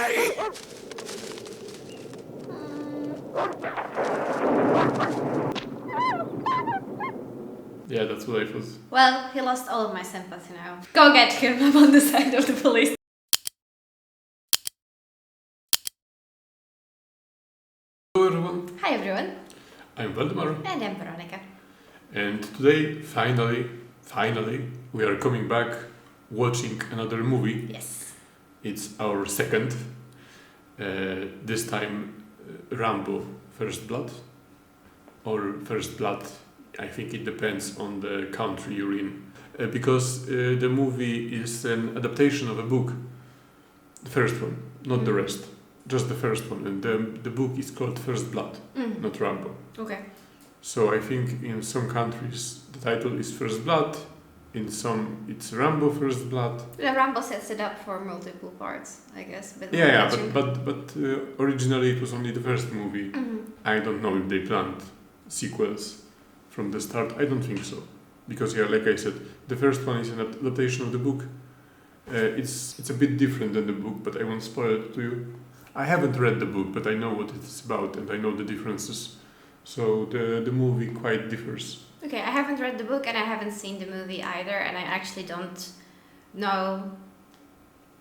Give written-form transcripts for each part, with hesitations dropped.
Hey! Yeah, that's what I thought. Well, he lost all of my sympathy now. Go get him, I'm on the side of the police. Hello everyone, Hi everyone, I'm Waldemar, and I'm Weronika. and today, finally, we are coming back watching another movie. Yes. It's our second, this time Rambo First Blood, or First Blood, I think it depends on the country you're in. Because the movie is an adaptation of a book, the first one, not the rest, just the first one, and the book is called First Blood, not Rambo. Okay. So I think in some countries the title is First Blood, in some it's Rambo First Blood. Yeah, Rambo sets it up for multiple parts, I guess. But originally it was only the first movie. I don't know if they planned sequels from the start. I don't think so, because like I said, the first one is an adaptation of the book. It's a bit different than the book, but I won't spoil it to you. I haven't read the book, but I know what it's about and I know the differences. So the movie quite differs. Okay, I haven't read the book and I haven't seen the movie either, and I actually don't know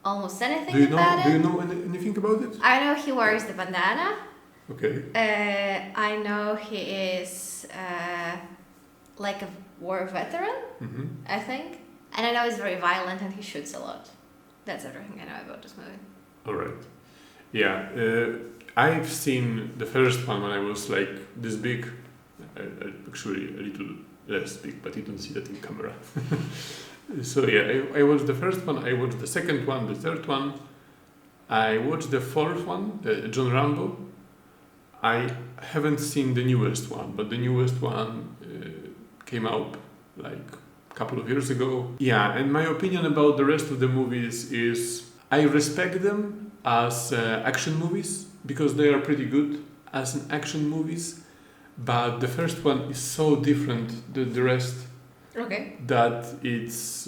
almost anything about it. Do you know anything about it? I know he wears the bandana. Okay. I know he is like a war veteran, I think. And I know he's very violent and he shoots a lot. That's everything I know about this movie. Alright. Yeah, I've seen the first one when I was like this big, actually a little less big, but you don't see that in camera. So yeah, I watched the first one, I watched the second one, the third one, I watched the fourth one, the John Rambo. I haven't seen the newest one, but the newest one came out like a couple of years ago. Yeah, and my opinion about the rest of the movies is I respect them as action movies because they are pretty good as an action movies, but the first one is so different than the rest that it's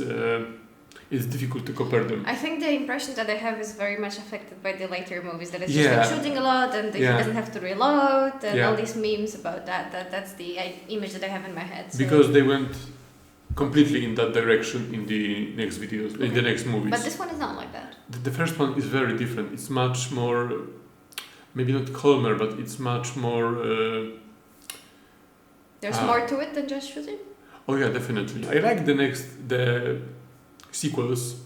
difficult to compare them. I think the impression that I have is very much affected by the later movies, that it's just like shooting a lot and he doesn't have to reload and all these memes about that. That's the image that I have in my head. So. Because they went completely in that direction in the next videos, in the next movies. But this one is not like that. The first one is very different. It's much more, maybe not calmer, but it's much more... There's more to it than just shooting? Oh yeah, definitely. I like the sequels,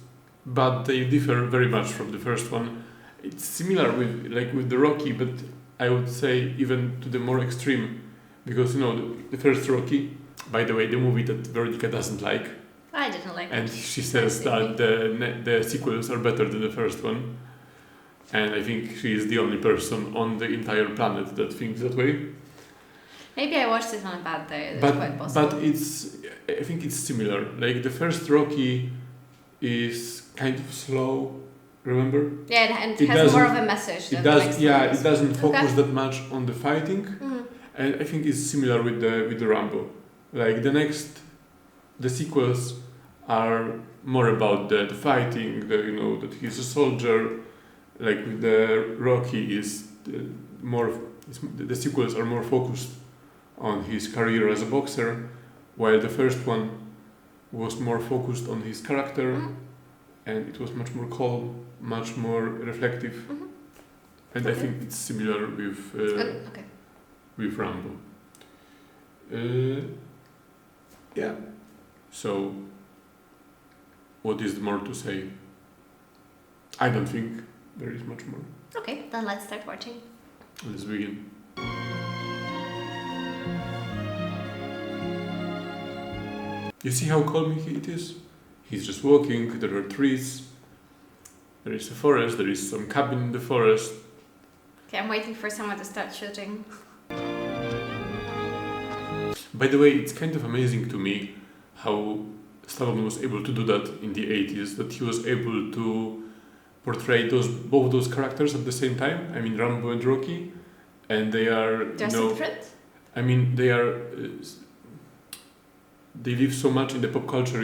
but they differ very much from the first one. It's similar with the Rocky, but I would say even to the more extreme, because the first Rocky, by the way, the movie that Weronika doesn't like. I didn't like it. And she says that the sequels are better than the first one. And I think she is the only person on the entire planet that thinks that way. Maybe I watched it on a bad day. That's quite possible. But I think it's similar. Like the first Rocky is kind of slow, remember? Yeah, and it has more of a message. It doesn't focus that much on the fighting. And I think it's similar with the Rambo. Like the sequels are more about the fighting, that he's a soldier. Like with the Rocky the sequels are more focused on his career as a boxer, while the first one was more focused on his character, and it was much more calm, much more reflective. And I think it's similar with Rambo. Yeah. So, what is more to say? I don't think there is much more. Okay, then let's start watching. Let's begin. You see how calm it is? He's just walking, there are trees, there is a forest, there is some cabin in the forest. Okay, I'm waiting for someone to start shooting. By the way, it's kind of amazing to me how Stallone was able to do that in the 80s, that he was able to portray both those characters at the same time. I mean, Rambo and Rocky, and they are... They're so different? I mean, they are... they live so much in the pop culture,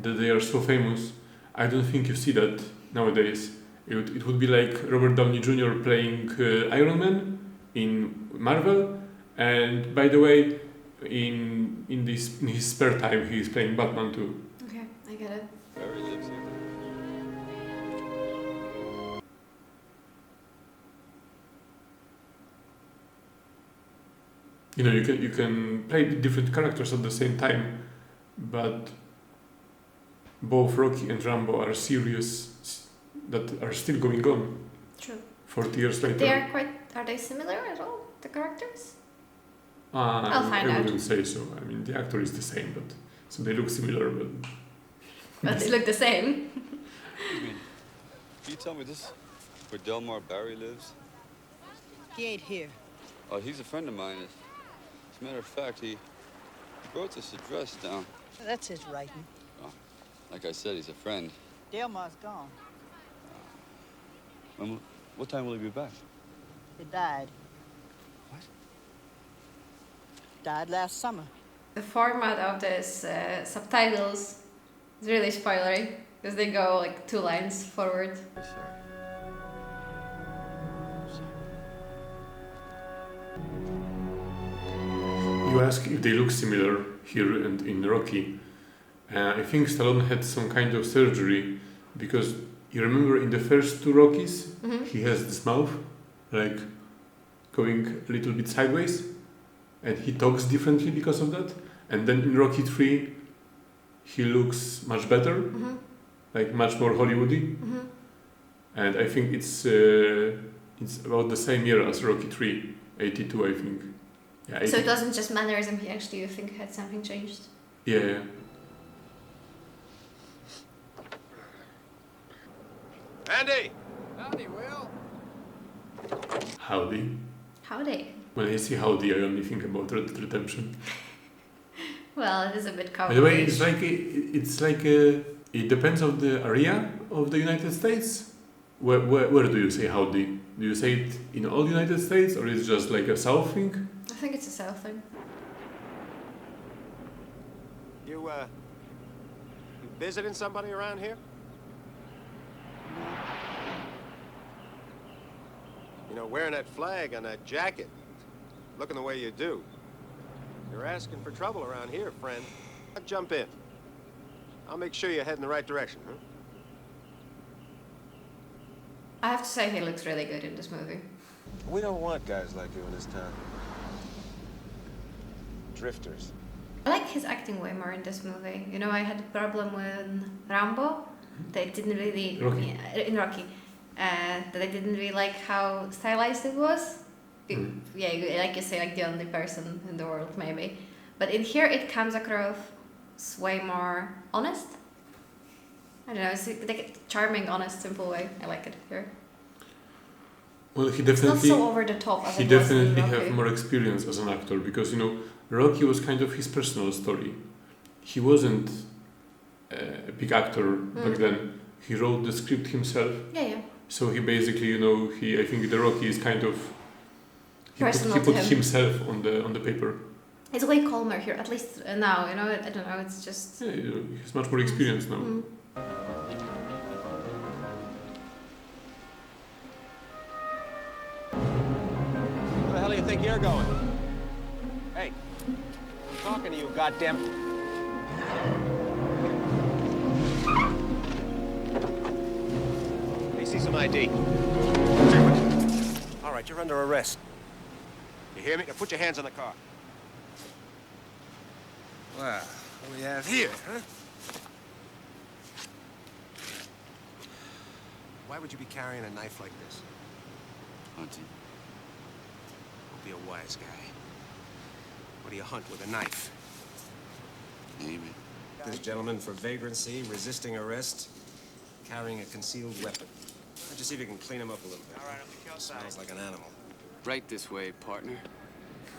that they are so famous. I don't think you see that nowadays. It would be like Robert Downey Jr. playing Iron Man in Marvel, and by the way, in his spare time, he's playing Batman too. Okay, I get it. Barry lives here. You know, you can play different characters at the same time, but both Rocky and Rambo are series that are still going on. True. 40 years later. They are quite. Are they similar at all? The characters? I'll find I out. wouldn't say so. I mean, the actor is the same, but so they look similar, but. But they look the same. Excuse me. Can you tell me this? Where Delmar Barry lives? He ain't here. Oh, he's a friend of mine. As a matter of fact, he wrote this address down. That's his writing. Like I said, he's a friend. Delmar's gone. What time will he be back? He died. What? Died last summer. The format of this subtitles is really spoilery because they go like 2 lines forward. Sorry. You ask if they look similar here and in Rocky. I think Stallone had some kind of surgery because you remember in the first 2 Rockies, he has this mouth like going a little bit sideways, and he talks differently because of that. And then in Rocky 3, he looks much better, like much more Hollywoody. And I think it's about the same year as Rocky 3, 82, I think. Yeah, 80. So it wasn't just mannerism. He actually, you think, had something changed? Yeah. Andy! Howdy, Will. Howdy. Howdy. When I see howdy, I only think about Red Dead Redemption. Well, it is a bit By the way, cowboyish. it's like it depends on the area of the United States. Where do you say howdy? Do you say it in all United States, or is it just like a South thing? I think it's a South thing. You visiting somebody around here? You know, wearing that flag on that jacket, looking the way you do. You're asking for trouble around here, friend. Jump in. I'll make sure you're heading the right direction, huh? I have to say he looks really good in this movie. We don't want guys like you in this town. Drifters. I like his acting way more in this movie. You know, I had a problem with Rambo. They didn't really... Rocky. In Rocky. That I didn't really like how stylized it was. Yeah, like you say, like the only person in the world, maybe. But in here, it comes across way more honest. I don't know, it's like a charming, honest, simple way. I like it here. Well, he It's not definitely so over the top as he it was in definitely Rocky. have more experience as an actor because you know Rocky was kind of his personal story. He wasn't a big actor back then. He wrote the script himself. Yeah. So he basically, you know, I think the Rocky is kind of he Personal put to him. himself on the paper. It's way calmer here, at least now, you know, I don't know, it's just... Yeah, you know, he has much more experience now. Where the hell do you think you're going? Hey, I'm talking to you, goddamn. Hey, see some ID. All right, you're under arrest. You hear me? Now put your hands on the car. Well, what do we have here, huh? Why would you be carrying a knife like this? Hunting. Don't be a wise guy. What do you hunt with a knife? Name it. This gentleman for vagrancy, resisting arrest, carrying a concealed weapon. Why don't you see if you can clean him up a little bit? All right, I'll be outside. Smells like an animal. Right this way, partner.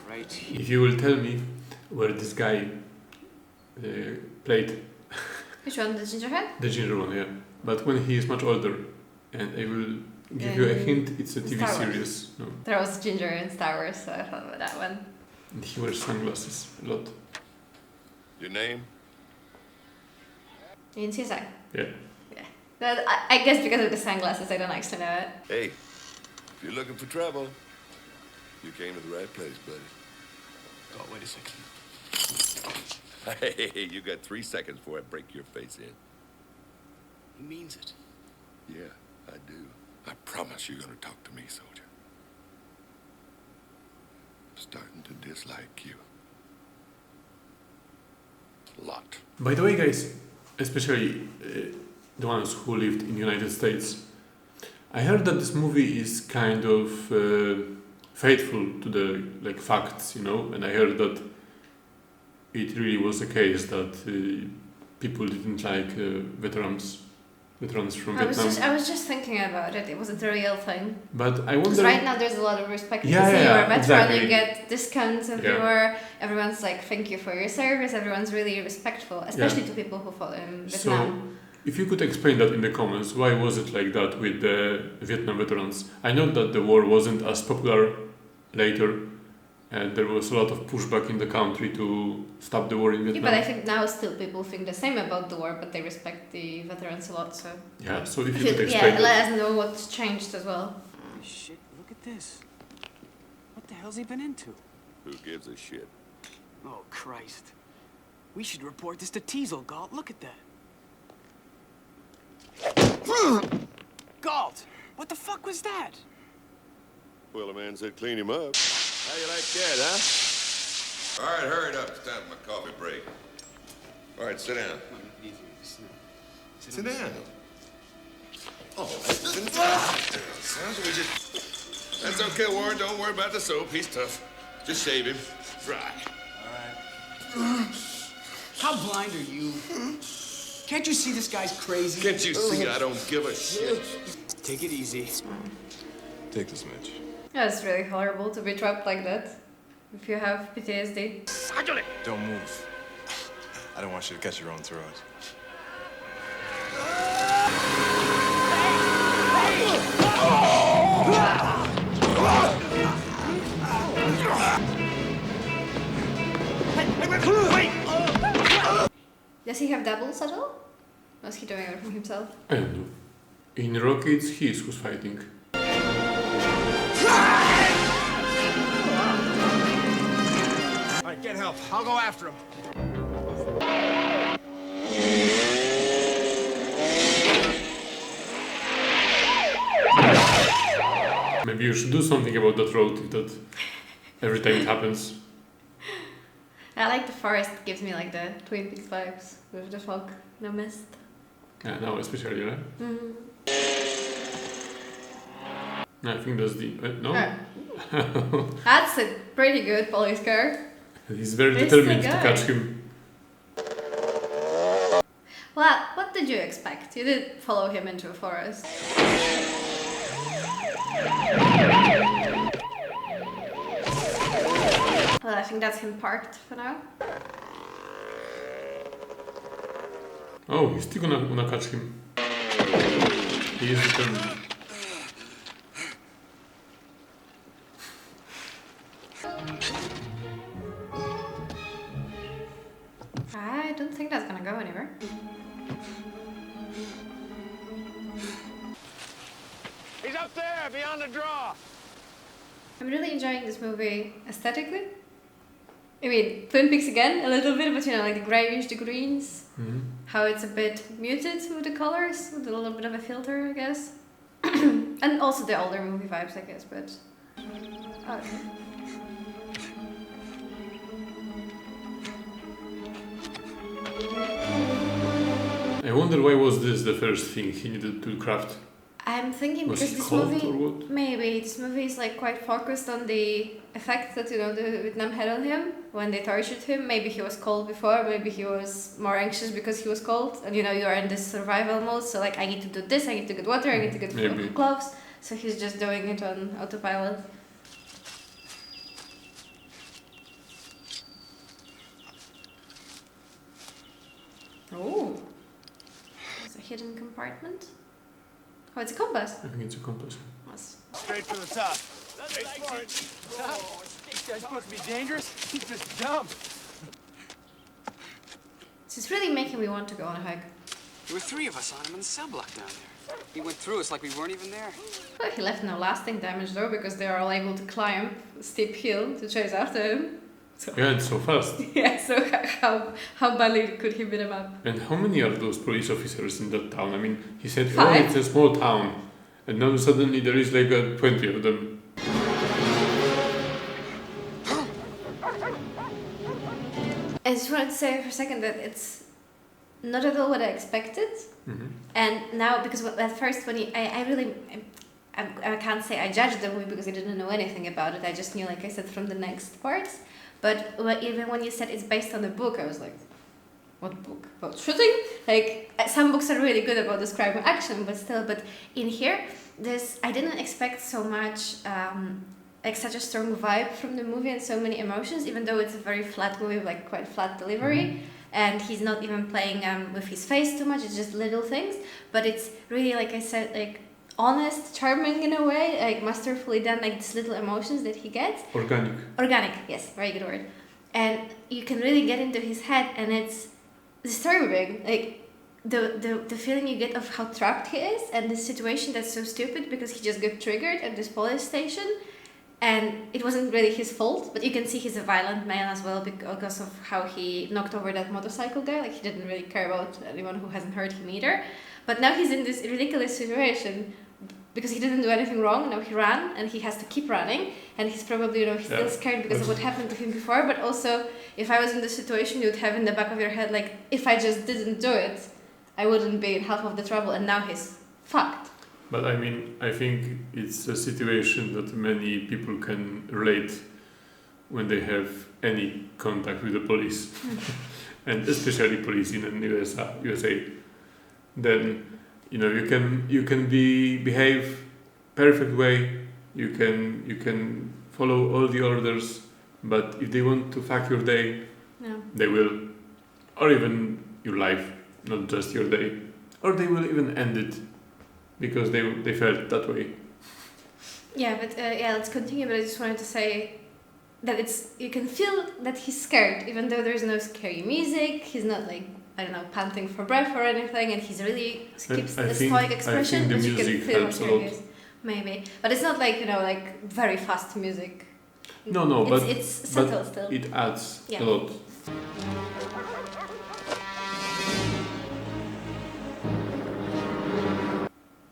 Right here. If you will tell me where this guy played Which one, the gingerhead? the ginger one, yeah. But when he is much older, and I will give you a hint, it's a TV Star Wars. series. No. There was Ginger in Star Wars, so I thought about that one. And he wears sunglasses a lot. Your name? In CSI. Yeah. Yeah. I guess because of the sunglasses, I don't actually know it. Hey, if you're looking for trouble, you came to the right place, buddy. Oh, wait a second. Hey, you got 3 seconds before I break your face in. He means it. Yeah, I do. I promise you're gonna talk to me, soldier. I'm starting to dislike you. A lot. By the way, guys, especially the ones who lived in the United States, I heard that this movie is kind of faithful to the facts, you know, and I heard that it really was the case that people didn't like veterans from Vietnam. I was just thinking about it. It wasn't a real thing. But I Because wonder. right now there's a lot of respect. Yeah, Because you are a veteran, exactly. you get discounts if Yeah. you are. Everyone's like, thank you for your service. Everyone's really respectful, especially to people who fought in Vietnam. So, if you could explain that in the comments, why was it like that with the Vietnam veterans? I know that the war wasn't as popular later, and there was a lot of pushback in the country to stop the war in Yeah, Vietnam. but I think now still people think the same about the war, but they respect the veterans a lot. So Yeah, so if you could explain yeah, that. let us know what's changed as well. Holy shit, look at this. What the hell's he been into? Who gives a shit? Oh, Christ. We should report this to Teasel, Galt. Look at that. Galt! What the fuck was that? Well, the man said clean him up. How you like that, huh? All right, hurry it up. It's time for my coffee break. All right, sit down. Sit down. Oh, sit down. Sounds we just... That's okay, Warren. Don't worry about the soap. He's tough. Just shave him. Dry. How blind are you? Can't you see this guy's crazy? Can't you see I don't give a shit? Take it easy. Take this, Mitch. Yeah, it's really horrible to be trapped like that if you have PTSD. Don't move. I don't want you to catch your own throat. Does he have doubles at all? Or is he doing everything himself? I don't know. In Rocky, it's he's who's fighting. All right, get help. I'll go after him. Maybe you should do something about that road if that every time it happens. I like the forest. It gives me like the Twin Peaks vibes with the fog, the mist. Yeah, now especially, right? Mm-hmm. I think that's the... no? That's a pretty good police car. He's very It's determined the to guy. catch him. Well, what did you expect? You did follow him into a forest. Well, I think that's him parked for now. Oh, he's still gonna catch him. He is determined. I don't think that's gonna go anywhere. He's up there, beyond the draw. I'm really enjoying this movie aesthetically. I mean, Twin Peaks again, a little bit, but you know, like the grayish, the greens. Mm-hmm. How it's a bit muted with the colors, with a little bit of a filter, I guess. And also the older movie vibes, I guess, but... Okay. I wonder why was this the first thing he needed to craft? I'm thinking Was because he this cold movie... or what? Maybe. This movie is like quite focused on the effect that, you know, the Vietnam had on him when they tortured him. Maybe he was cold before, maybe he was more anxious because he was cold. And, you know, you are in this survival mode, so like, I need to do this, I need to get water, I need to get Maybe. gloves. So he's just doing it on autopilot. Oh, there's a hidden compartment. Oh, it's a compass. I think it's a compass. Yes. Straight for the top. This guy's supposed to be dangerous. He's just dumb. This is really making me want to go on a hike. There were 3 of us on him in the cell block down there. He went through us like we weren't even there. Well, he left no lasting damage though, because they are all able to climb a steep hill to chase after him. So, Yeah, it's so fast. yeah, so how badly could he beat him up? And how many are those police officers in that town? I mean, he said, 5. oh, it's a small town. And now suddenly there is like 20 of them. I just wanted to say for a second that it's not at all what I expected. Mm-hmm. And now, because at first when I can't say I judged the movie because I didn't know anything about it. I just knew, like I said, from the next parts. But even when you said it's based on a book, I was like, what book? About shooting? Like, some books are really good about describing action, but still. But in here, I didn't expect so much, like such a strong vibe from the movie and so many emotions, even though it's a very flat movie, like quite flat delivery. Mm-hmm. And he's not even playing with his face too much, it's just little things. But it's really, like I said, like honest, charming in a way, like masterfully done, like these little emotions that he gets. Organic, yes, very good word. And you can really get into his head, and it's disturbing. Like the feeling you get of how trapped he is, and the situation that's so stupid because he just got triggered at this police station. And it wasn't really his fault, but you can see he's a violent man as well because of how he knocked over that motorcycle guy. Like, he didn't really care about anyone who hasn't hurt him either. But now he's in this ridiculous situation because he didn't do anything wrong. Now he ran, and he has to keep running. And he's probably, he's still scared because of what happened to him before. But also, if I was in this situation, you would have in the back of your head, like, if I just didn't do it, I wouldn't be in half of the trouble. And now he's fucked. But I mean, I think it's a situation that many people can relate when they have any contact with the police, and especially police in the USA. Then, you can behave perfect way. You can follow all the orders, but if they want to fuck your day, they will, or even your life, not just your day, or they will even end it. Because they felt that way. Yeah, but let's continue. But I just wanted to say that you can feel that he's scared, even though there's no scary music. He's not like, I don't know, panting for breath or anything, and he's really keeps the stoic expression. I think the music helps a lot. Maybe, but it's not like like very fast music. No, but it's subtle still. It adds a lot.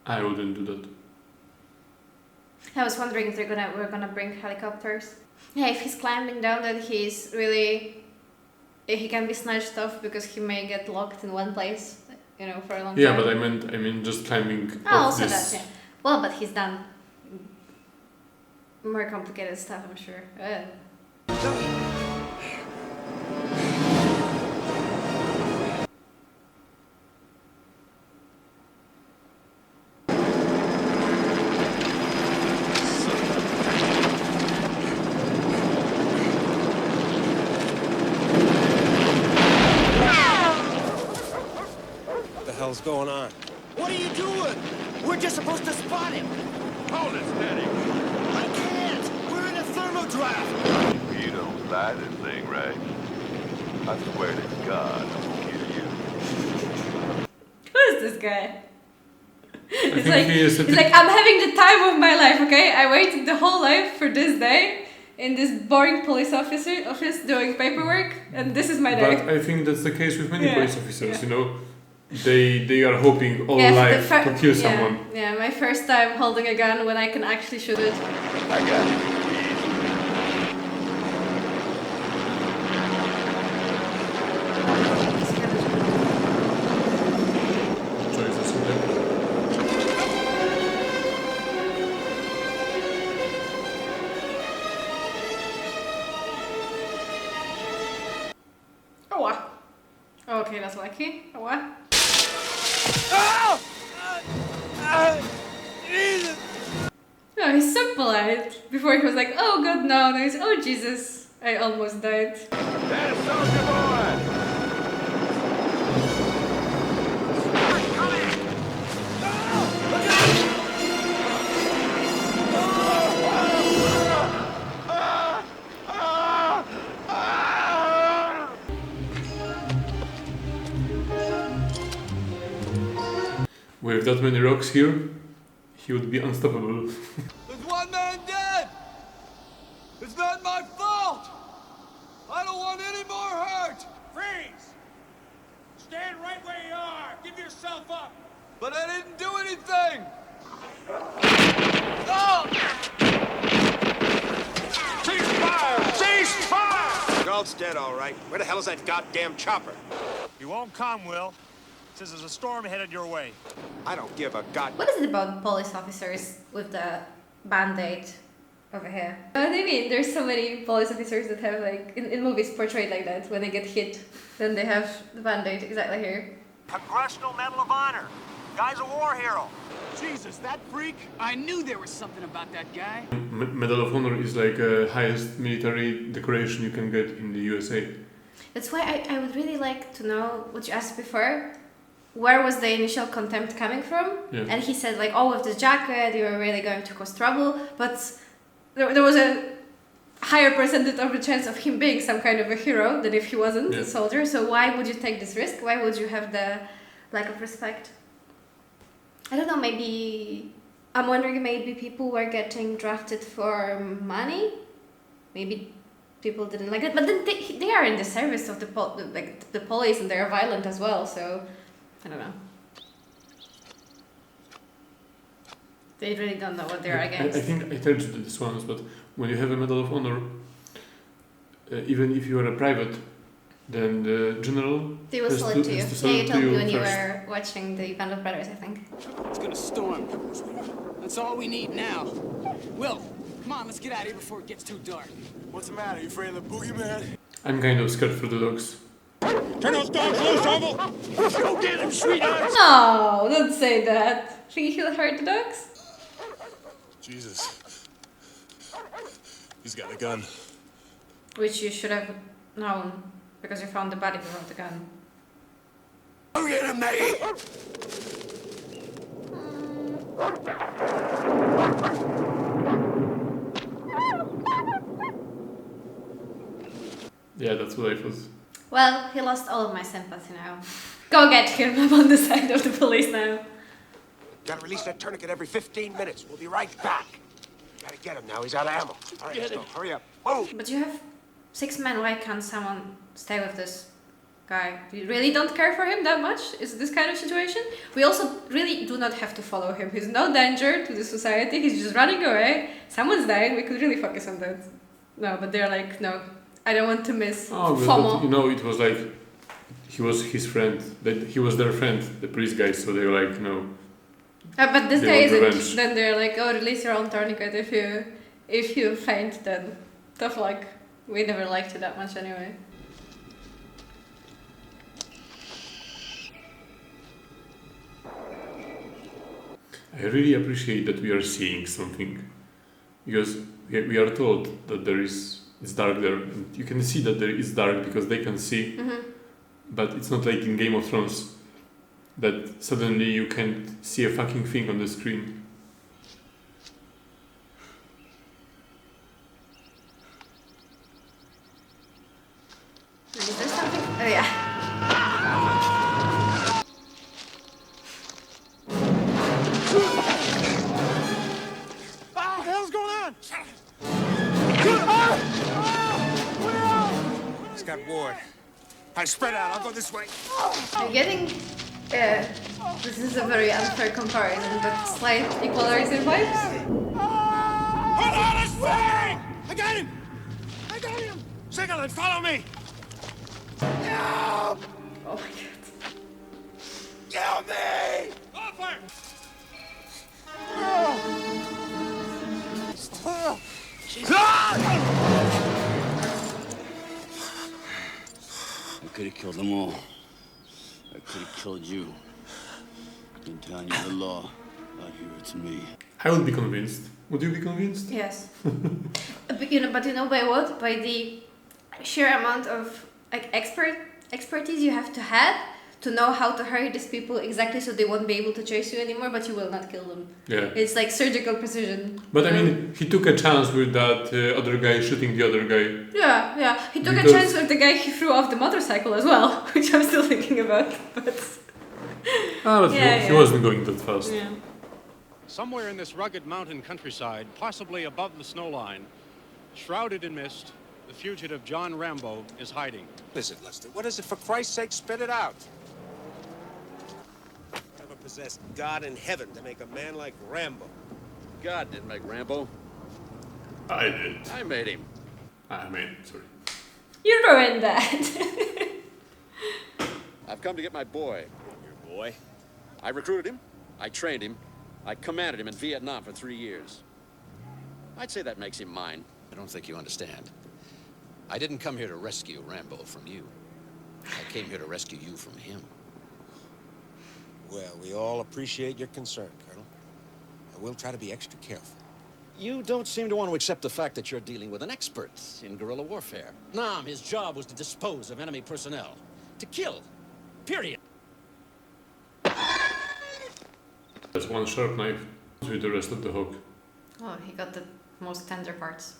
I wouldn't do that. I was wondering if we're gonna bring helicopters. Yeah, if he's climbing down, then he can be snatched off because he may get locked in one place, for a long time. Yeah, but I mean just climbing. Also that, yeah. Well, but he's done more complicated stuff, I'm sure. What's going on? What are you doing? We're just supposed to spot him. Hold it steady. I can't. We're in a thermodraft. You don't fly this thing, right? I swear to God, I'm gonna kill you. Who is this guy? He's like, I'm having the time of my life, okay? I waited the whole life for this day in this boring police office doing paperwork, and this is my day. But I think that's the case with many police officers, They are hoping all life to kill someone. Yeah, my first time holding a gun when I can actually shoot it. I got it. Oh, wow. Okay, that's lucky. Oh, wow. No, he's so polite. Before he was like, oh god, no. Now he's, oh Jesus, I almost died. That is Soldier Boy! with that many rocks here, he would be unstoppable. There's one man dead! It's not my fault! I don't want any more hurt! Freeze! Stand right where you are! Give yourself up! But I didn't do anything! Oh! Cease fire! Cease fire! Galt's dead, all right. Where the hell is that goddamn chopper? You won't come, Will. Says there's a storm headed your way. I don't give a god. What is it about police officers with the band-aid over here? You know what I mean? There's so many police officers that have like, in movies portrayed like that, when they get hit, then they have the band-aid exactly here. Congressional Medal of Honor. Guy's a war hero. Jesus, that freak! I knew there was something about that guy. Medal of Honor is like the highest military decoration you can get in the USA. That's why I would really like to know what you asked before. Where was the initial contempt coming from? Yeah. And he said like, oh, with this jacket, you were really going to cause trouble. But there was a higher percentage of the chance of him being some kind of a hero than if he wasn't a soldier. So why would you take this risk? Why would you have the lack of respect? I don't know, maybe... I'm wondering maybe people were getting drafted for money? Maybe people didn't like it. But then they are in the service of the police and they're violent as well, so... I don't know. They really don't know what they're against. I think I told you this once, but when you have a Medal of Honor, even if you are a private, then the general they will salute to you. Yeah, you told me when you were watching the Band of Brothers, I think. It's gonna storm. That's all we need now. Will, come on, let's get out of here before it gets too dark. What's the matter? You afraid of the boogeyman? I'm kind of scared for the dogs. Turn those dogs loose, Rambo! Go get him, sweetheart! No, don't say that. Think he'll hurt the dogs? Jesus. He's got a gun. Which you should have known, because you found the body without the gun. Go get him, Maggie! Yeah, that's what I thought. Well, he lost all of my sympathy now. Go get him, I'm on the side of the police now. Gotta release that tourniquet every 15 minutes. We'll be right back. Gotta get him now, he's out of ammo. All right, let's go. Hurry up. Whoa! But you have 6 men, why can't someone stay with this guy? You really don't care for him that much? Is this kind of situation? We also really do not have to follow him. He's no danger to the society, he's just running away. Someone's dying, we could really focus on that. No, but they're like, no, I don't want to miss FOMO. But, you know, it was like, he was his friend, that he was their friend, the police guy, so they were like, no. But this they guy isn't. revenge. Then they're like, oh, release your own tourniquet if you faint, then tough luck. We never liked you that much anyway. I really appreciate that we are seeing something, because we are told that it's dark there, and you can see that there is dark because they can see, but it's not like in Game of Thrones, that suddenly you can't see a fucking thing on the screen. Is there something? Oh yeah. What the hell's going on? He's got Ward. All right, spread out. I'll go this way. I'm getting... this is a very unfair comparison, but slight equalizer vibes. Hold on, it's firing! I got him! I got him! Signal and follow me! No! Oh my god. Kill me! Offer! I could have killed them all. I could have killed you. In town, you're the law. Out here, it's me. I would be convinced. Would you be convinced? Yes. But you know by what? By the sheer amount of like expertise you have to have to know how to hurry these people exactly so they won't be able to chase you anymore, but you will not kill them. Yeah. It's like surgical precision. But I mean, he took a chance with that other guy shooting the other guy. Yeah. He took a chance with the guy he threw off the motorcycle as well, which I'm still thinking about. But But he wasn't going that fast. Yeah. Somewhere in this rugged mountain countryside, possibly above the snow line, shrouded in mist, the fugitive John Rambo is hiding. What is it, Lester? What is it? For Christ's sake, spit it out. Never possessed God in heaven to make a man like Rambo. God didn't make Rambo. I did. I made him. Sorry. You ruined that. I've come to get my boy. Your boy? I recruited him. I trained him. I commanded him in Vietnam for 3 years. I'd say that makes him mine. I don't think you understand. I didn't come here to rescue Rambo from you. I came here to rescue you from him. Well, we all appreciate your concern, Colonel. And we'll try to be extra careful. You don't seem to want to accept the fact that you're dealing with an expert in guerrilla warfare. Nam, his job was to dispose of enemy personnel. To kill. Period. That's one sharp knife with the rest of the hook. Oh, he got the most tender parts.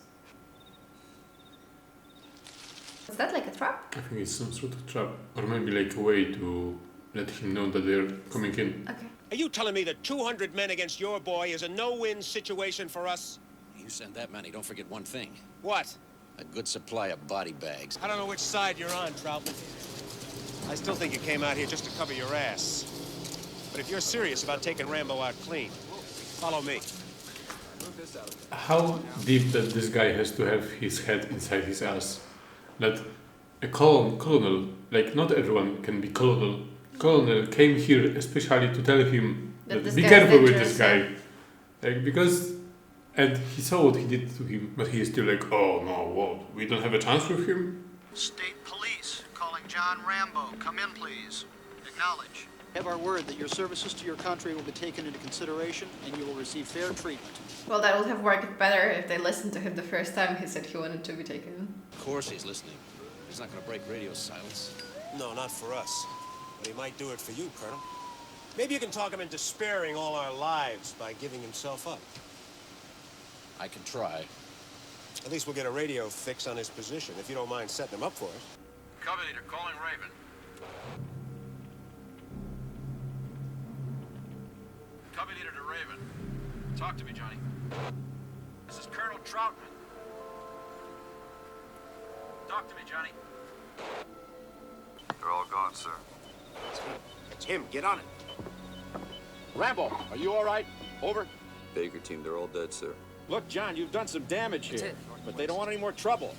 Is that like a trap? I think it's some sort of trap. Or maybe like a way to let him know that they're coming in. Okay. Are you telling me that 200 men against your boy is a no-win situation for us? You send that many, don't forget one thing. What? A good supply of body bags. I don't know which side you're on, Trautman. I still think you came out here just to cover your ass. But if you're serious about taking Rambo out clean, follow me. How deep that this guy has to have his head inside his ass? That a colonel, like not everyone can be colonel. Colonel came here especially to tell him that be careful with this guy. Like, because, and he saw what he did to him, but he is still like, oh no, what? We don't have a chance with him? State police calling John Rambo. Come in, please. Acknowledge. Have our word that your services to your country will be taken into consideration and you will receive fair treatment. Well, that would have worked better if they listened to him the first time he said he wanted to be taken. Of course he's listening. He's not going to break radio silence. No, not for us. But he might do it for you, Colonel. Maybe you can talk him into sparing all our lives by giving himself up. I can try. At least we'll get a radio fix on his position, if you don't mind setting him up for us. Cover leader calling Raven. Cover leader to Raven. Talk to me, Johnny. This is Colonel Trautman. Talk to me, Johnny. They're all gone, sir. It's him. Get on it. Rambo, are you all right? Over. Baker team, they're all dead, sir. Look, John, you've done some damage here, but they don't want any more trouble.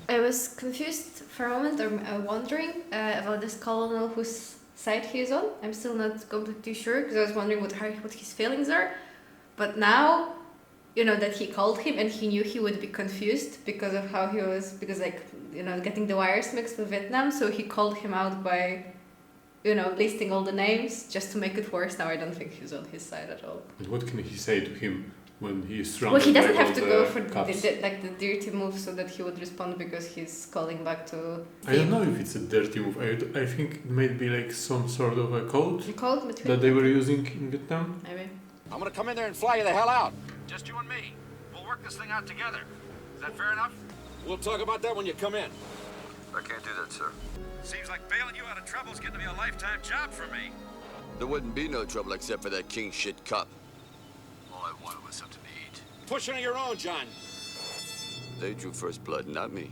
I was confused for a moment, or wondering about this colonel whose side he is on. I'm still not completely sure because I was wondering what his feelings are. But now, you know, that he called him and he knew he would be confused because of how he was, because like, you know, getting the wires mixed with Vietnam. So he called him out by, you know, listing all the names just to make it worse. Now I don't think he's on his side at all. And what can he say to him when he's surrounded? Well, he doesn't by have to go for cops? the dirty move so that he would respond because he's calling back to... I don't know if it's a dirty move. I think it might be like some sort of a code that they were using in Vietnam. Maybe. I'm gonna come in there and fly you the hell out. Just you and me. We'll work this thing out together. Is that fair enough? We'll talk about that when you come in. I can't do that, sir. Seems like bailing you out of trouble is getting to be a lifetime job for me. There wouldn't be no trouble except for that king shit cup. All I wanted was something to eat. Push on your own, John. They drew first blood, not me.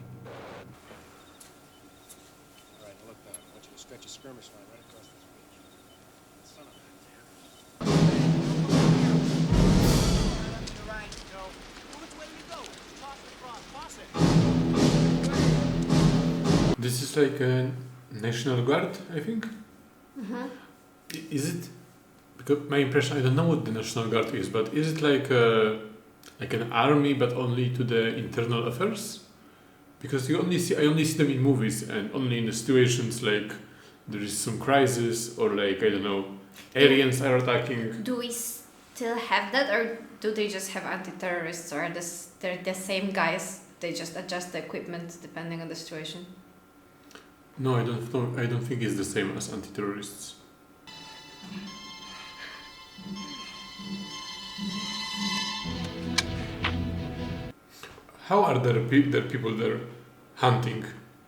All right, now look, I want you to stretch a skirmish line right across this bridge. Son of a... This is like a National Guard, I think. Mm-hmm. Is it? Because my impression, I don't know what the National Guard is, but is it like an army, but only to the internal affairs? Because I only see them in movies and only in the situations like there is some crisis or like I don't know, aliens are attacking. Do we still have that, or do they just have anti-terrorists, or they're the same guys? They just adjust the equipment depending on the situation. No, I don't think it's the same as anti-terrorists. How are there people there hunting?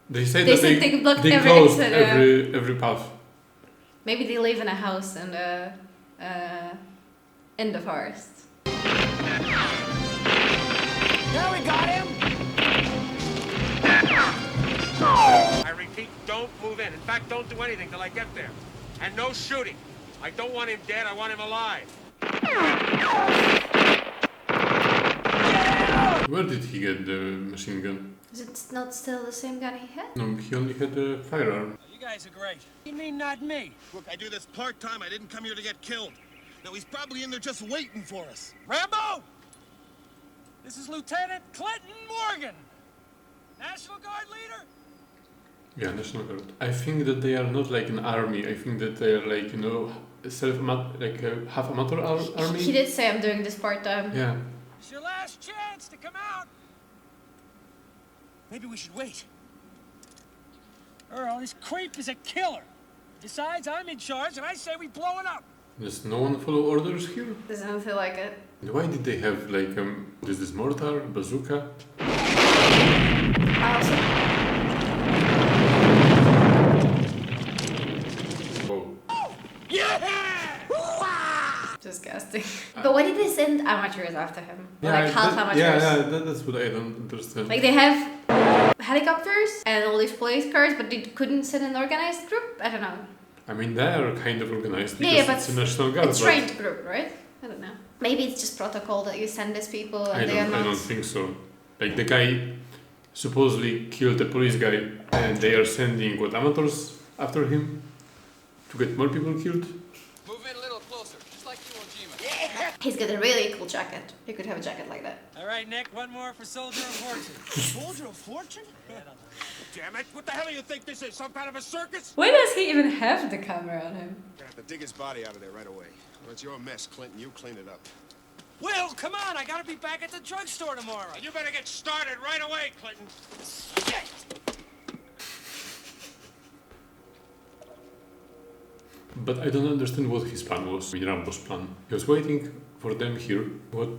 They say that they blocked closed every path. Maybe they live in a house in the forest. Now we got him! I repeat, don't move in. In fact, don't do anything till I get there. And no shooting. I don't want him dead, I want him alive. Where did he get the machine gun? Is it not still the same gun he had? No, he only had a firearm. You guys are great. You mean not me? Look, I do this part-time. I didn't come here to get killed. Now, he's probably in there just waiting for us. Rambo! This is Lieutenant Clinton Morgan, National Guard leader. Yeah, National Guard. I think that they are not like an army. I think that they are like, you know, like a half amateur army. He did say I'm doing this part-time. Yeah. It's your last chance to come out. Maybe we should wait. Earl, this creep is a killer. Besides, I'm in charge, and I say we blow it up. Does no one follow orders here? Doesn't feel like it. And why did they have like this mortar, bazooka? Oh. Disgusting. But why did they send amateurs after him? Yeah, Like half amateurs? That's what I don't understand. Like they have helicopters and all these police cars, but they couldn't send an organized group? I don't know. I mean, they are kind of organized because Yeah, but it's a National Guard. it's a trained group, right? I don't know. Maybe it's just protocol that you send these people and they are not... I don't think so. Like the guy supposedly killed a police guy and they are sending amateurs after him to get more people killed. Move in a little closer, just like you, Ojima. He's got a really cool jacket. He could have a jacket like that. All right, Nick, one more for Soldier of Fortune. Soldier of Fortune? Damn it! What the hell do you think this is? Some kind of a circus? Why does he even have the camera on him? Gonna have to dig his body out of there right away. Well, it's your mess, Clinton. You clean it up. Will, come on, I gotta be back at the drugstore tomorrow. You better get started right away, Clinton. But I don't understand what his plan was, Rambo's plan. He was waiting for them here. What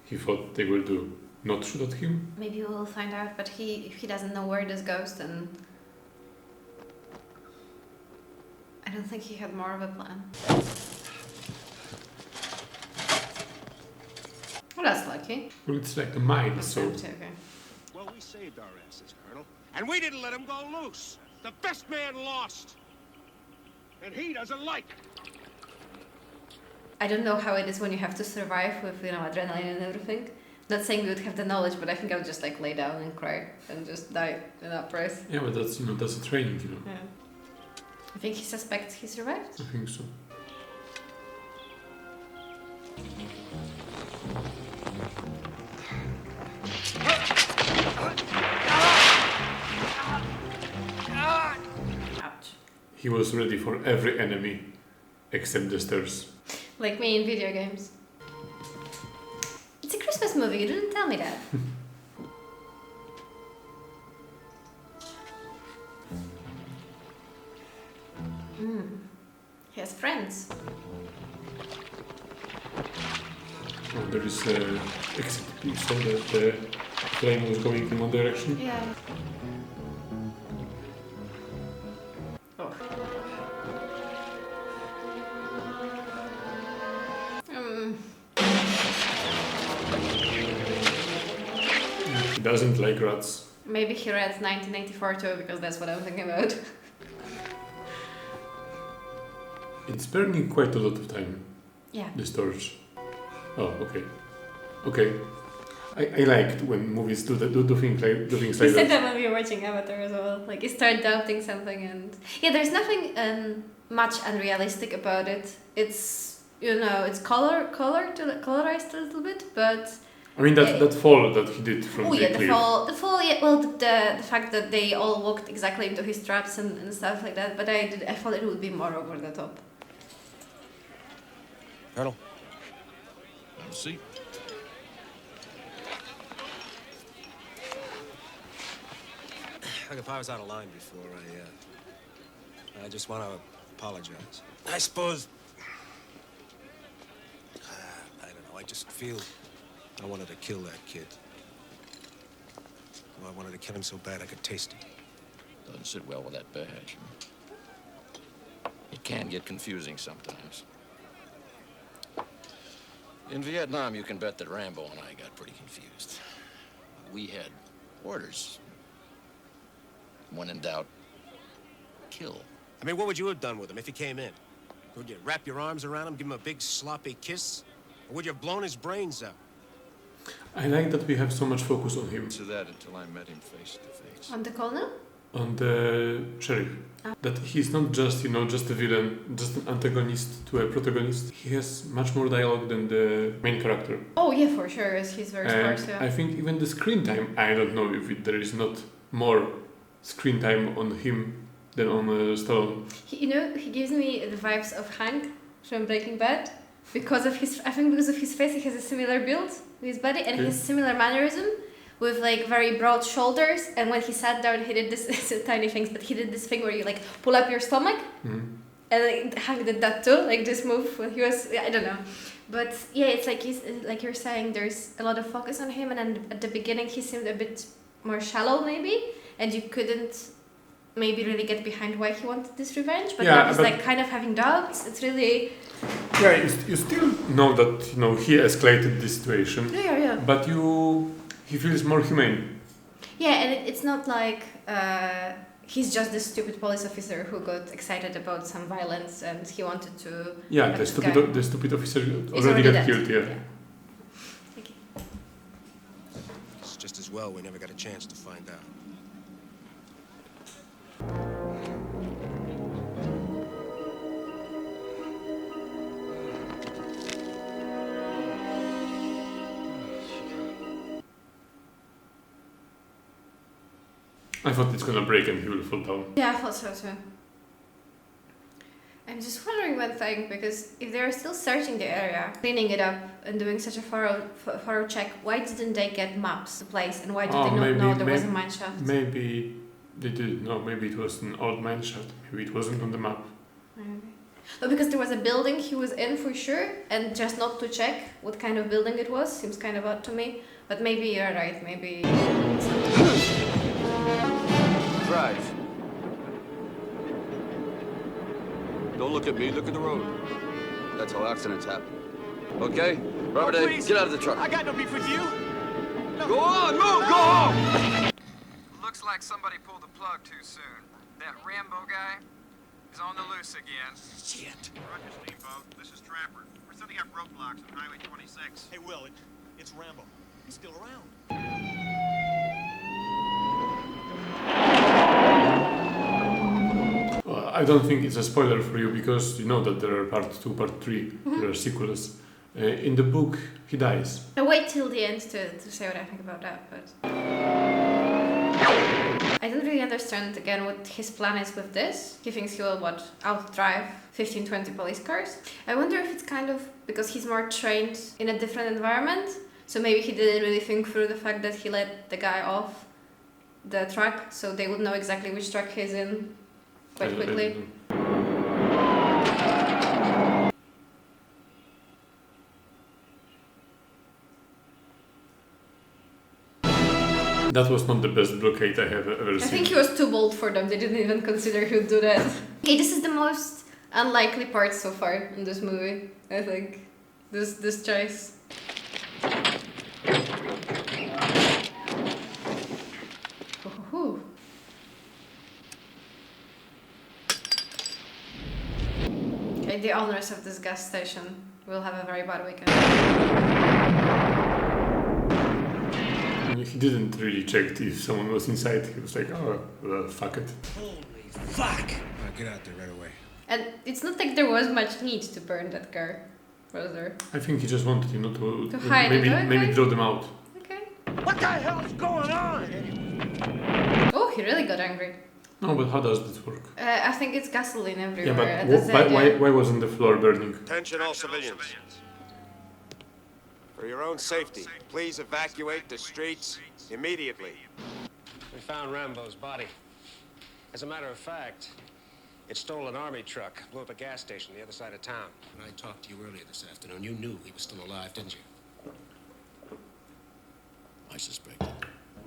he thought they will do? Not shoot at him? Maybe we'll find out, but if he doesn't know where this goes, then... I don't think he had more of a plan. Well, that's lucky. Well, it's like a mine, so... Okay. Well, we saved our asses, Colonel. And we didn't let him go loose. The best man lost. And he doesn't like it. I don't know how it is when you have to survive with, adrenaline and everything. Not saying we would have the knowledge, but I think I would just lay down and cry and just die in that price. Yeah, but that's, that's a training, Yeah. I think he suspects he survived? I think so. Ouch. He was ready for every enemy except the stairs. Like me in video games. It's a Christmas movie, you didn't tell me that. He has friends. Oh, there is a exit. You saw that the flame was going in one direction? Yeah. Oh. He doesn't like rats. Maybe he read 1984 too, because that's what I'm thinking about. It's burning quite a lot of time. Yeah. This torch. Oh, okay. Okay. I liked when movies do things like We that. said that when we were watching Avatar as well. Like, you start doubting something and... Yeah, there's nothing much unrealistic about it. It's, it's colorized a little bit, but... I mean, that fall that he did from the cliff. the fall, yeah, well, the fact that they all walked exactly into his traps and stuff like that, but I thought it would be more over the top. Colonel. Have a seat. Look, if I was out of line before, I just want to apologize. I suppose... I don't know, I just feel I wanted to kill that kid. I wanted to kill him so bad I could taste it. Doesn't sit well with that badge. You can get confusing sometimes. In Vietnam, you can bet that Rambo and I got pretty confused. We had orders. When in doubt, kill. I mean, what would you have done with him if he came in? Would you wrap your arms around him, give him a big sloppy kiss? Or would you have blown his brains out? I like that we have so much focus on him. To that until I met him face to face. On the colonel? On the sheriff. That he's not just, just a villain, just an antagonist to a protagonist. He has much more dialogue than the main character. Oh yeah, for sure. He's very sparse, yeah. I think even the screen time, I don't know if there is not more screen time on him than on Stallone. He gives me the vibes of Hank from Breaking Bad because of his face. He has a similar build with his body and he has similar mannerism with like very broad shoulders. And when he sat down, he did this tiny things, but he did this thing where you like pull up your stomach, and like, Hank did that too, like this move when he was. I don't know, but yeah, it's like you're saying. There's a lot of focus on him, and then at the beginning he seemed a bit more shallow maybe, and you couldn't maybe really get behind why he wanted this revenge, but now he's like kind of having doubts. It's really... Yeah, you still know that, he escalated this situation. Yeah. But he feels more humane. Yeah, and it's not like he's just this stupid police officer who got excited about some violence and he wanted to... Yeah, the stupid officer already got killed, yeah. Thank you. It's just as well we never got a chance to find out. I thought it's gonna break and he will fall down. Yeah, I thought so too. I'm just wondering one thing, because if they're still searching the area, cleaning it up and doing such a thorough check, why didn't they get maps to place and why did they not know there was a mine shaft? Maybe they didn't know. Maybe it was an old mine shaft. Maybe it wasn't on the map. Maybe. No, because there was a building he was in for sure, and just not to check what kind of building it was seems kind of odd to me. But maybe you're right. Maybe. Drive. Don't look at me, look at the road. That's how accidents happen. Okay? Robert, get out of the truck. I got no beef with you. No. Go on, move, go home! Looks like somebody pulled the plug too soon. That Rambo guy is on the loose again. Shit. Roger, Steamboat. This is Trapper. We're setting up roadblocks on Highway 26. Hey, Will, it's Rambo. He's still around. Well, I don't think it's a spoiler for you because you know that there are part 2, part 3, there are sequels. In the book, he dies. I'll wait till the end to say what I think about that, but... I don't really understand, again, what his plan is with this. He thinks he will, outdrive 15-20 police cars? I wonder if it's kind of because he's more trained in a different environment, so maybe he didn't really think through the fact that he let the guy off the truck, so they would know exactly which truck he's in quite quickly. That was not the best blockade I have ever seen. I think he was too bold for them. They didn't even consider he would do that. Okay, this is the most unlikely part so far in this movie, I think. This choice. Ooh. Okay, the owners of this gas station will have a very bad weekend. He didn't really check if someone was inside. He was like, oh, well, fuck it. Holy fuck! Get out there right away. And it's not like there was much need to burn that car, was there? I think he just wanted, to hide maybe throw them out. Okay. What the hell's going on? Oh, he really got angry. No, but how does this work? I think it's gasoline everywhere. Yeah, but why wasn't the floor burning? Attention all civilians. For your own safety, please evacuate the streets immediately. We found Rambo's body. As a matter of fact, it stole an army truck, blew up a gas station the other side of town. When I talked to you earlier this afternoon, you knew he was still alive, didn't you? I suspected.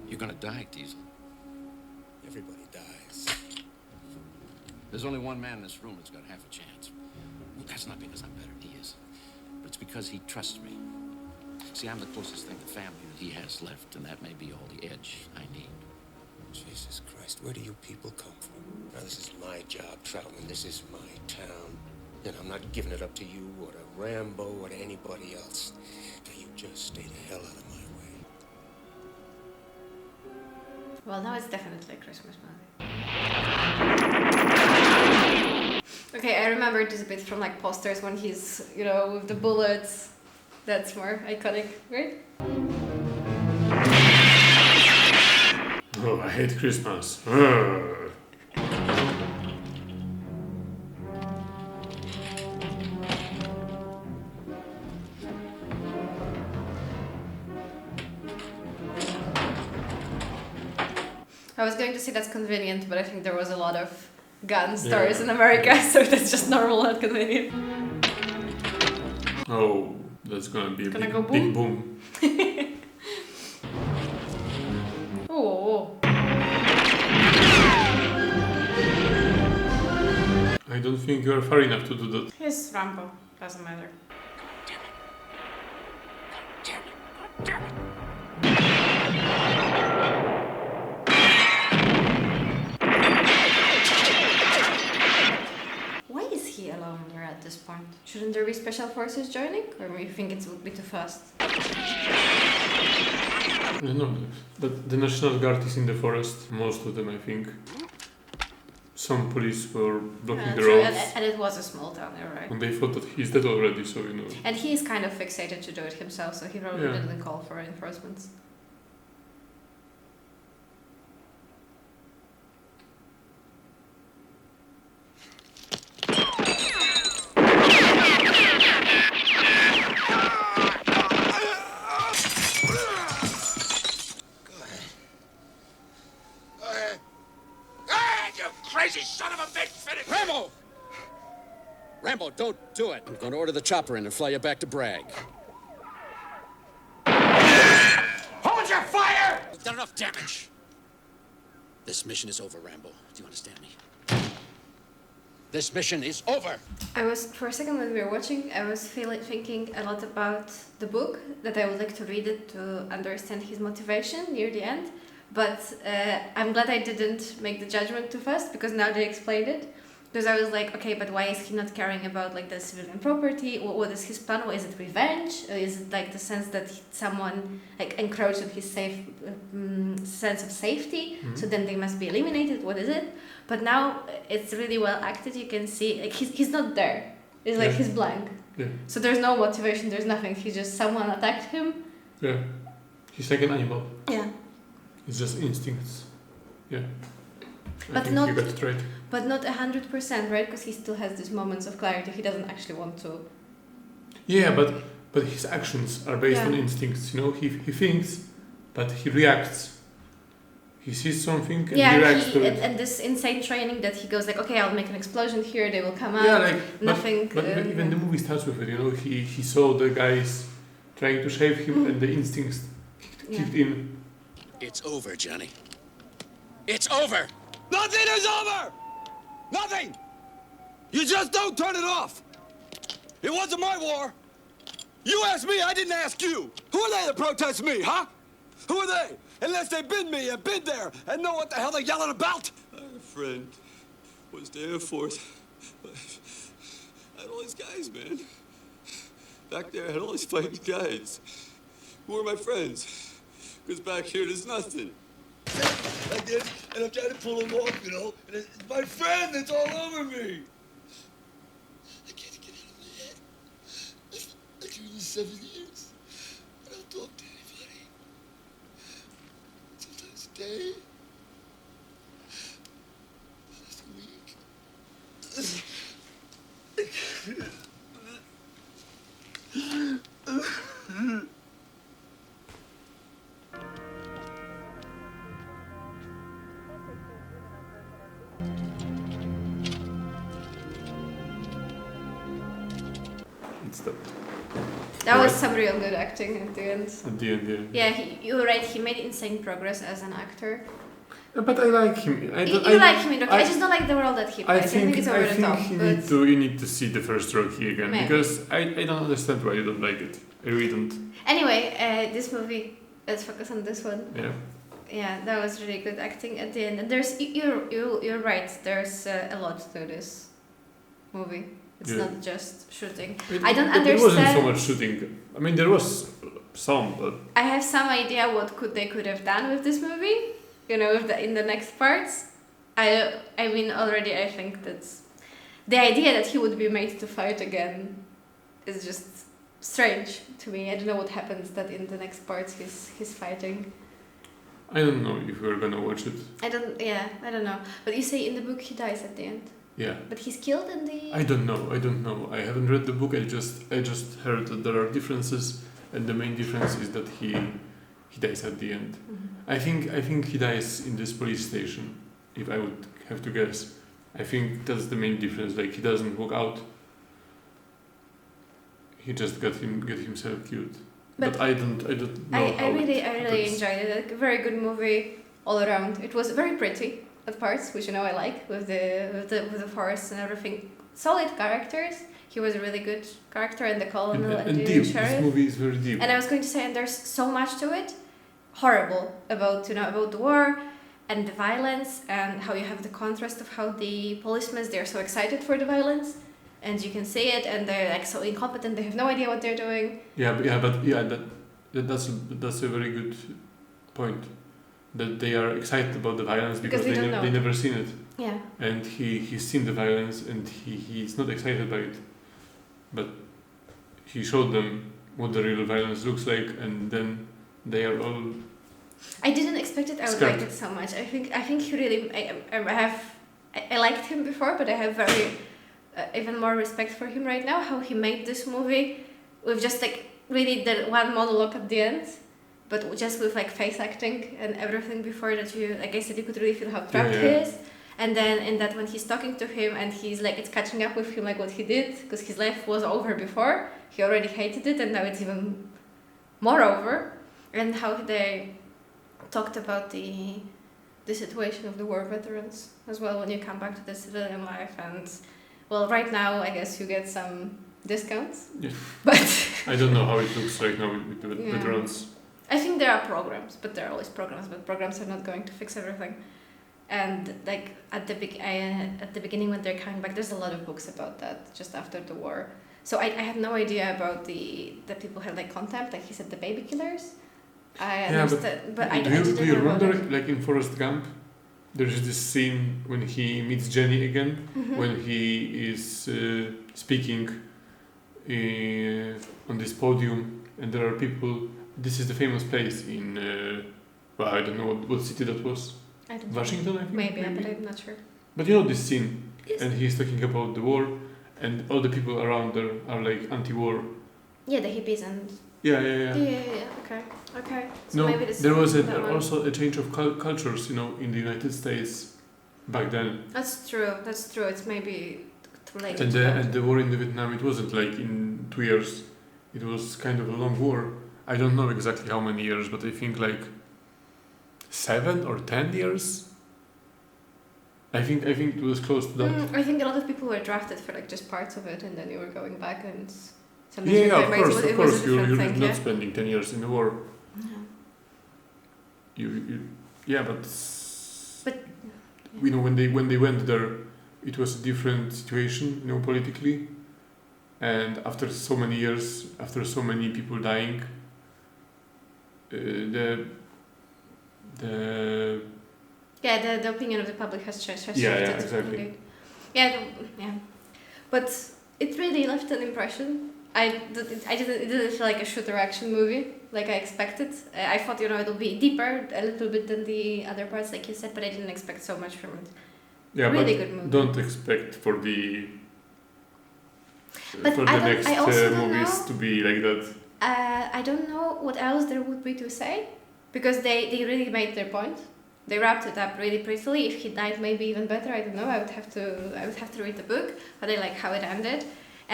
You're gonna die, Diesel. Everybody dies. There's only one man in this room that's got half a chance. Well, that's not because I'm better than he is, but it's because he trusts me. See, I'm the closest thing to family that he has left, and that may be all the edge I need. Jesus Christ, where do you people come from? Now, this is my job, Trautman. This is my town. And I'm not giving it up to you or to Rambo or to anybody else. Now, you just stay the hell out of my way. Well, now it's definitely a Christmas movie. Okay, I remember this bit from like posters when he's, you know, with the bullets. That's more iconic, right? Oh, I hate Christmas. Ugh. I was going to say that's convenient, but I think there was a lot of gun stores in America, so that's just normal, not convenient. Oh, that's gonna be a big, go big boom. boom. Oh. I don't think you're far enough to do that. He's Rambo. Doesn't matter. Why is he alone here at this point? Shouldn't there be special forces joining? Or do you think it would be too fast? No, but the National Guard is in the forest. Most of them, I think. Some police were blocking the roads. And it was a small town, you're right. And they thought that he's dead already, so you know. And he is kind of fixated to do it himself, so he probably didn't call for reinforcements. Rambo, don't do it. I'm going to order the chopper in and fly you back to Bragg. Hold your fire! We've done enough damage. This mission is over, Rambo. Do you understand me? This mission is over. For a second when we were watching, I was thinking a lot about the book, that I would like to read it to understand his motivation near the end. But I'm glad I didn't make the judgment too fast, because now they explained it. Because I was like, okay, but why is he not caring about like the civilian property? What is his plan? Is it revenge? Or is it like the sense that someone like encroached on his sense of safety? Mm-hmm. So then they must be eliminated. What is it? But now it's really well acted. You can see like he's not there. It's like he's blank. Yeah. So there's no motivation. There's nothing. He just someone attacked him. Yeah. He's like an animal. Yeah. It's just instincts. Yeah. But you got it right. But not 100%, right? Because he still has these moments of clarity. He doesn't actually want to. Yeah, but his actions are based on instincts. You know, he thinks, but he reacts. He sees something and he reacts to it. And this insane training that he goes like, okay, I'll make an explosion here. They will come out. Yeah, like nothing. But even the movie starts with it. You know, he saw the guys trying to shave him, and the instincts kicked in. It's over, Johnny. It's over. Nothing is over! Nothing! You just don't turn it off! It wasn't my war! You asked me, I didn't ask you! Who are they to protest me, huh? Who are they? Unless they've been me and been there and know what the hell they're yelling about! My friend was the Air Force. I had all these guys, man. Back there, I had all these fighting guys. Who are my friends? Because back here, there's nothing. I did, and I'm trying to pull him off, you know, and it's my friend that's all over me. I can't get it out of my head. I've been here 7 years. I don't talk to anybody. Sometimes a day. Sometimes a week. That was some real good acting at the end. At the end, yeah. Yeah, you were right. He made insane progress as an actor. But I like him. You like him in Rocky. I just don't like the role that he plays. I think it's over the top. You need to see the first Rocky again. Maybe. Because I don't understand why you don't like it. I really don't. Anyway, this movie, let's focus on this one. Yeah. Yeah, that was really good acting at the end. And there's you're right. There's a lot to this movie. It's not just shooting. I don't understand. It wasn't so much shooting. I mean, there was some, but I have some idea what they could have done with this movie. You know, in the next parts. I mean, already I think that's the idea that he would be made to fight again is just strange to me. I don't know what happens that in the next parts he's fighting. I don't know if we're gonna watch it. I don't know. But you say in the book he dies at the end. Yeah. But he's killed in the. I don't know. I haven't read the book. I just heard that there are differences, and the main difference is that he dies at the end. Mm-hmm. I think he dies in this police station. If I would have to guess, I think that's the main difference. Like he doesn't walk out. He just get himself killed. But I don't know. I really enjoyed it. Like, a very good movie all around. It was very pretty at parts, which you know I like with the forest and everything. Solid characters. He was a really good character, and the colonel and the deep. sheriff. This movie is very deep. And I was going to say, and there's so much to it. Horrible about the war and the violence and how you have the contrast of how the policemen, they're so excited for the violence, and you can see it, and they're like so incompetent. They have no idea what they're doing. That's a very good point. That they are excited about the violence because they never seen it. Yeah. And he's seen the violence and he's not excited by it, but he showed them what the real violence looks like, and then they are all. I didn't expect it. I would like it so much. I think he really. I liked him before, but I have very even more respect for him right now. How he made this movie with just like really the one monologue at the end, but just with like face acting and everything before that. You, like I said, you could really feel how trapped he is. And then in that when he's talking to him and he's like it's catching up with him like what he did because his life was over before. He already hated it and now it's even more over. And how they talked about the situation of the war veterans as well when you come back to the civilian life. And well, right now I guess you get some discounts. Yeah. But I don't know how it looks right now with the veterans. I think there are programs, but there are always programs. But programs are not going to fix everything. And like at the beginning when they're coming back, there's a lot of books about that just after the war. So I had no idea about that people have like contempt, like he said, the baby killers. I understand, but I didn't do you know remember about it. like in Forrest Gump, there's this scene when he meets Jenny again, when he is speaking on this podium, and there are people. This is the famous place in I don't know what city that was. Washington, I think. Maybe, but I'm not sure. But you know this scene, yes. And he's talking about the war, and all the people around there are like anti-war. Yeah, the hippies and. Yeah. Okay. So no, maybe this there was also a change of cultures, you know, in the United States back then. That's true. It's maybe related. And the war in Vietnam, it wasn't like in 2 years. It was kind of a long war. I don't know exactly how many years, but I think like 7 or 10 years. I think it was close to that. I think a lot of people were drafted for like just parts of it, and then you were going back and. Of course. You're not spending 10 years in the war. Yeah. But you know when they went there, it was a different situation, you know, politically. And after so many years, after so many people dying, the opinion of the public has shifted. Yeah, exactly. Yeah. But it really left an impression. It didn't feel like a shooter action movie like I expected. I thought, you know, it'll be deeper a little bit than the other parts, like you said, but I didn't expect so much from it. Yeah, really but good movie. Don't expect for the next movies to be like that. I don't know what else there would be to say because they really made their point. They wrapped it up really prettily. If he died, maybe even better. I don't know. I would have to read the book, but I like how it ended.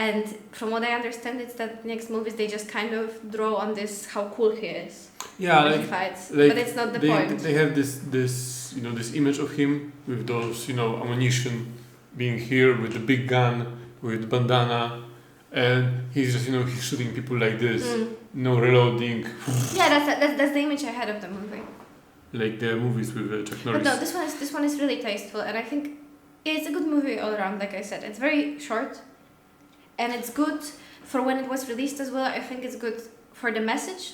And from what I understand, it's that next movies they just kind of draw on this how cool he is. Yeah, when like, he fights, like but it's not the they, point. They have this image of him with those ammunition, being here with the big gun, with bandana, and he's just he's shooting people like this, no reloading. Yeah, that's the image I had of the movie. Like the movies with Chuck Norris. But no, this one is really tasteful, and I think it's a good movie all around. Like I said, it's very short, and it's good for when it was released as well. I think it's good for the message.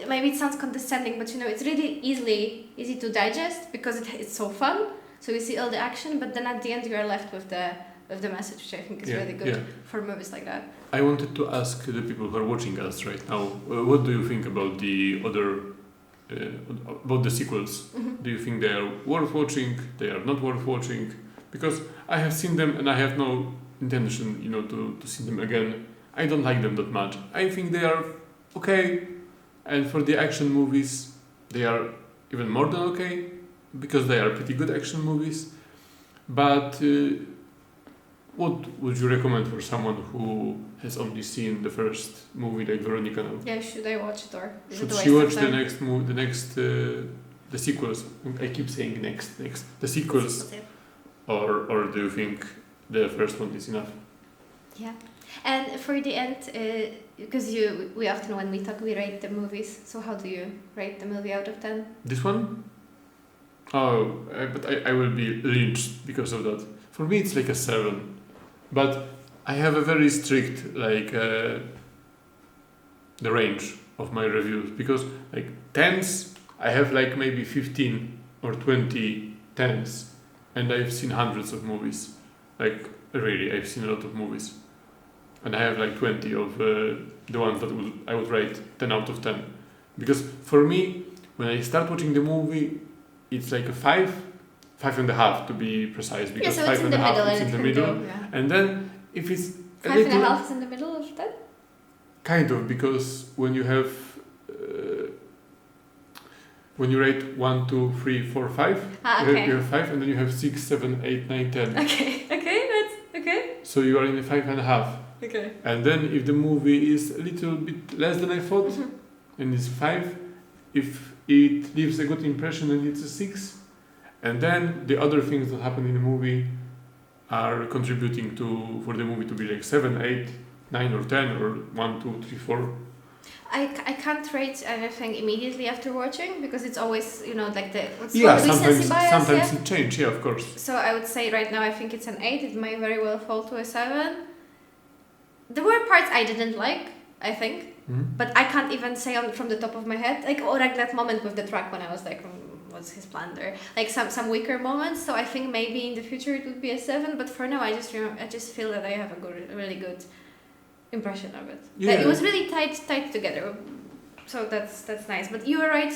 Maybe it sounds condescending, but it's really easy to digest because it's so fun. So you see all the action, but then at the end you are left with the message, which I think is really good for movies like that. I wanted to ask the people who are watching us right now, what do you think about the other, about the sequels? Do you think they are worth watching? They are not worth watching? Because I have seen them and I have no intention, to see them again. I don't like them that much. I think they are okay, and for the action movies, they are even more than okay, because they are pretty good action movies. But what would you recommend for someone who has only seen the first movie, like Weronika now? Yeah, should I watch it or is should it a waste she watch of time? the sequels? I keep saying the sequels, or do you think the first one is enough? Yeah, and for the end, because we often when we talk we rate the movies. So how do you rate the movie out of 10? This one? Oh, but I will be lynched because of that. For me, it's like a 7. But I have a very strict, the range of my reviews. Because, 10s, I have, maybe 15 or 20 10s. And I've seen hundreds of movies. Really, I've seen a lot of movies. And I have, 20 of the ones that I would rate 10 out of 10. Because, for me, when I start watching the movie, it's like a 5.5 to be precise, because so 5.5 is in the middle, yeah. and then if it's 5.5 is in the middle of 10? kind of, because when you have when you rate 1, 2, 3, 4, 5, okay. you have 5, and then you have 6, 7, 8, 9, 10. Okay, that's okay. So you are in a 5.5. Okay. And then if the movie is a little bit less than I thought, and it's 5, if it leaves a good impression, and it's a 6. And then the other things that happen in the movie are contributing for the movie to be 7, 8, 9 or 10 or 1, 2, 3, 4. I can't rate anything immediately after watching because it's always sometimes it changes, of course. So I would say right now I think it's an 8. It might very well fall to a 7. There were parts I didn't like, I think, but I can't even say from the top of my head, or that moment with the truck when I was like, what's his plan there? Some weaker moments. So I think maybe in the future it would be a 7. But for now, I just feel that I have a really good impression of it. Yeah. It was really tight together. So that's nice. But you were right.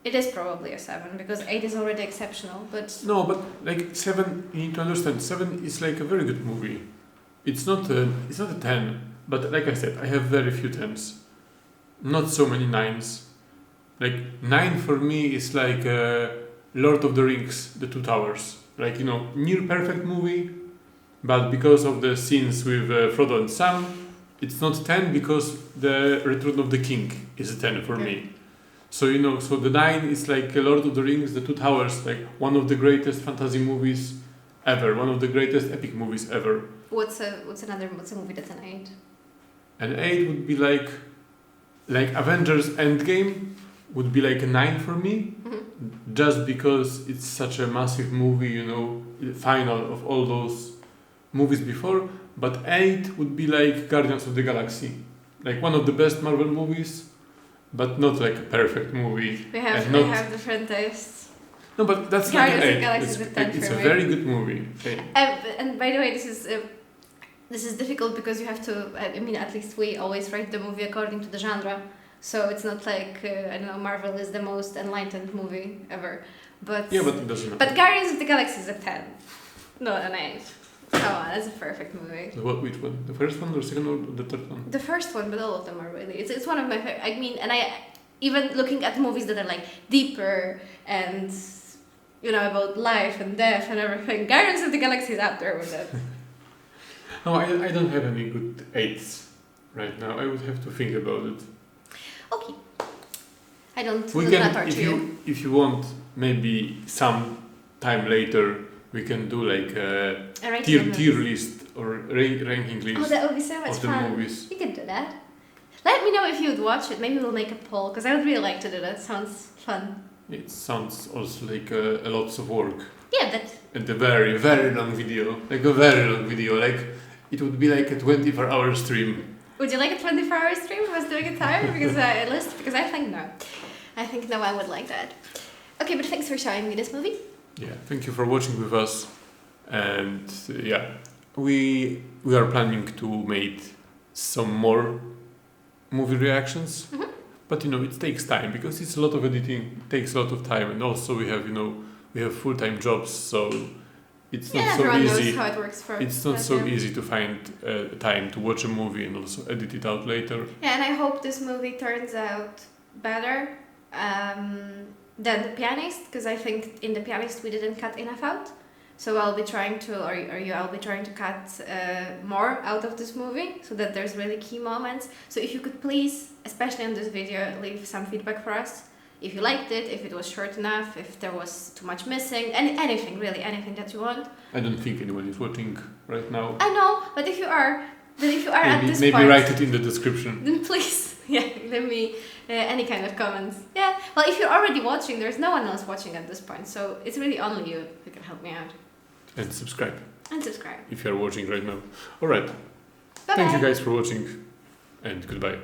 It is probably a 7 because 8 is already exceptional. But no, but 7, you need to understand. 7 is a very good movie. It's not a 10. But like I said, I have very few 10s. Not so many 9s. 9 for me is Lord of the Rings, The Two Towers. Near perfect movie, but because of the scenes with Frodo and Sam, it's not 10 because the Return of the King is a 10 for me. So so the 9 is Lord of the Rings, The Two Towers, one of the greatest fantasy movies ever, one of the greatest epic movies ever. What's a movie that's an 8? An 8 would be like Avengers Endgame. Would be a 9 for me, just because it's such a massive movie, final of all those movies before. But 8 would be Guardians of the Galaxy, one of the best Marvel movies, but not a perfect movie. We have different tastes. No, but that's Guardians not an 8. of the Galaxy is a 10 it's for a me. very good movie. Okay. And by the way, this is difficult because you have to. At least we always rate the movie according to the genre. So it's not I don't know, Marvel is the most enlightened movie ever. But yeah, but it doesn't matter. But Guardians of the Galaxy is a 10. No, an 8. Come on, that's a perfect movie. So which one? The first one or the second one or the third one? The first one, but all of them are really. It's one of my favorite. And I even looking at movies that are deeper and about life and death and everything. Guardians of the Galaxy is up there with it. No, I don't have any good 8s right now. I would have to think about it. Okay. I don't We will can, not torture if you want, maybe some time later we can do like a tier list or ranking list. Oh, that would be so much of the fun. movies. We could do that. Let me know if you would watch it. Maybe we'll make a poll because I would really like to do that. Sounds fun. It sounds also like a lots of work. Yeah, but. And a very, very long video. Like a very long video. Like it would be like a 24-hour stream. Would you like a 24-hour stream if I was doing a timer? Because I think no. I think no one would like that. Okay, but thanks for showing me this movie. Yeah, thank you for watching with us. And yeah, we are planning to make some more movie reactions. Mm-hmm. But you know, it takes time because it's a lot of editing, it takes a lot of time, and also we have full-time jobs, so it's not so easy. Knows how it works for it's not so easy to find time to watch a movie and also edit it out later. Yeah, and I hope this movie turns out better than The Pianist, because I think in The Pianist we didn't cut enough out. So I'll be trying to, I'll be trying to cut more out of this movie so that there's really key moments. So if you could please, especially on this video, leave some feedback for us. If you liked it, if it was short enough, if there was too much missing, anything really, anything that you want. I don't think anyone is watching right now. I know, but if you are at this point, maybe write it in the description. Then please, leave me any kind of comments. Yeah, well, if you're already watching, there's no one else watching at this point, so it's really only you who can help me out. And subscribe. If you're watching right now. Alright. Thank you guys for watching, and goodbye.